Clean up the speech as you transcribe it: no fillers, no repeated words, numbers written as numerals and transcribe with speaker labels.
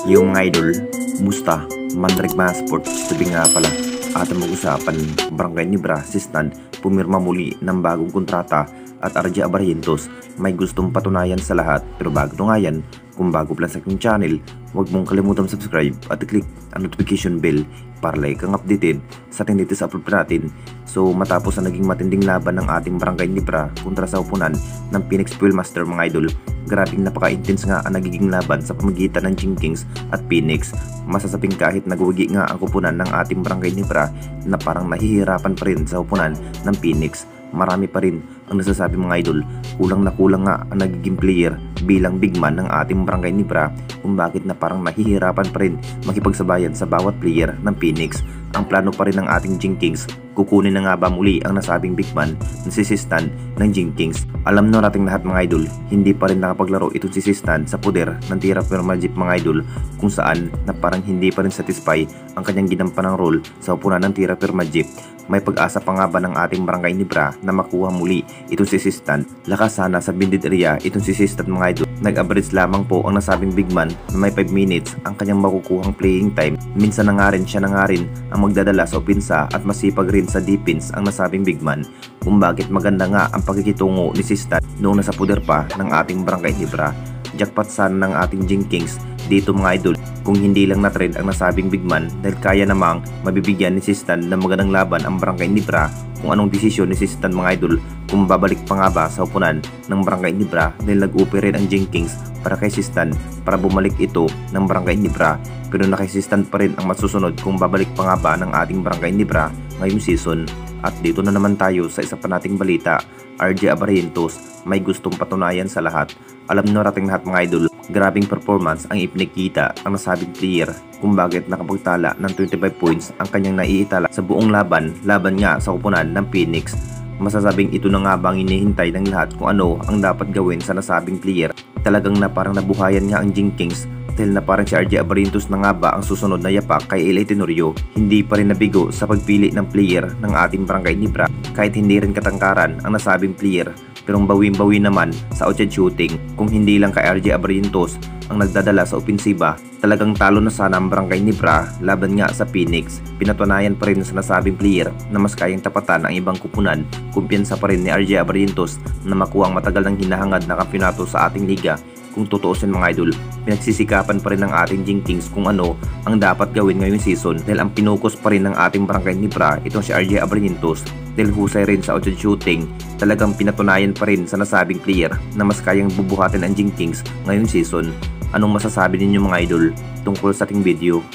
Speaker 1: Yung mga idol, musta? Mandragma Sports, sabi nga pala, ating mag-usapan, Barangay Nibra, Sistan, pumirma muli ng bagong kontrata at RJ Abarrientos may gustong patunayan sa lahat. Pero bago nga yan, kung bago pa lang sa aking channel, huwag mong kalimutang subscribe at i-click ang notification bell para like kang updated sa ating latest upload pa natin. So matapos ang naging matinding laban ng ating Barangay Nibra kontra sa upunan ng Phoenix Fuelmaster mga idol, grabing napaka-intense nga ang nagiging laban sa pamagitan ng Jinkings at Phoenix. Masasabing kahit nagwagi nga ang kupunan ng ating Barangay Nibra na parang nahihirapan pa rin sa upunan ng Phoenix. Marami pa rin ang nasasabi mga idol, kulang na kulang nga ang nagiging player bilang big man ng ating Barangay Nibra kung bakit na parang nahihirapan pa rin makipagsabayan sa bawat player ng Phoenix. Ang plano pa rin ng ating Jinkings, kukunin na nga ba muli ang nasabing big man na si Sistan ng Jinkings. Alam na nating lahat mga idol, hindi pa rin nakapaglaro itong si Sistan sa poder ng Tira Permajip mga idol, kung saan na parang hindi pa rin satisfy ang kanyang ginampanang role sa upunan ng Tira Permajip. May pag-asa pa nga ba ng ating Barangay Nibra na makuha muli itong si Sistan? Lakas sana sa bindid area itong si Sistan mga idol. Nag-average lamang po ang nasabing big man na may 5 minutes ang kanyang makukuhang playing time. Minsan na nga rin siya ang magdadala sa opensa at masipag rin sa defense ang nasabing big man. Kung bakit maganda nga ang pagkikitungo ni Sistan noong nasa poder pa ng ating Barangay Nibra. Jackpot sana ng ating Jinkings dito mga idol kung hindi lang na-trade ang nasabing big man, dahil kaya namang mabibigyan ni Sistan ng magandang laban ang Barangay Nibra kung anong desisyon ni Sistan mga idol, kung babalik pa nga ba sa upunan ng Barangay Nibra dahil nag-operate ang Jinkings para kay Sistan para bumalik ito ng Barangay Nibra. Pero nakisistan pa rin ang masusunod kung babalik pa nga ba ng ating Barangay Nibra ngayong season. At dito na naman tayo sa isa pa nating balita, RJ Abarrientos may gustong patunayan sa lahat. Alam nyo nating lahat mga idol, grabing performance ang ipinakita ang nasabing player kung bakit nakapagtala ng 25 points ang kanyang naiitala sa buong laban nga sa upunan ng Phoenix. Masasabing ito na nga bang hinihintay ng lahat kung ano ang dapat gawin sa nasabing player. Talagang na parang nabuhayan nga ang Jinkings dahil na parang si RJ Abarrientos na nga ba ang susunod na yapak kay LA Tenorio. Hindi pa rin nabigo sa pagpili ng player ng ating Barangay Nibra kahit hindi rin katangkaran ang nasabing player, pero bawin-bawi naman sa outshot shooting. Kung hindi lang kay RJ Abarrientos ang nagdadala sa opensiba, talagang talo na sana ang Barangay Nibra laban nga sa Phoenix. Pinatunayan pa rin sa nasabing player na mas kayang tapatan ang ibang kupunan. Kumpiyansa pa rin ni RJ Abarrientos na makuha ang matagal ng hinahangad na kampiyonato sa ating liga. Kung tutuusin mga idol, pinagsisikapan pa rin ng ating Jinkings kung ano ang dapat gawin ngayong season, dahil ang pinukus pa rin ng ating Barangay Nibra itong si RJ Abarrientos dahil husay rin sa outshot shooting. Talagang pinatunayan pa rin sa nasabing player na mas kayang bubuhatin ang Jinkings ngayong season. Anong masasabi ninyo mga idol tungkol sa ating video?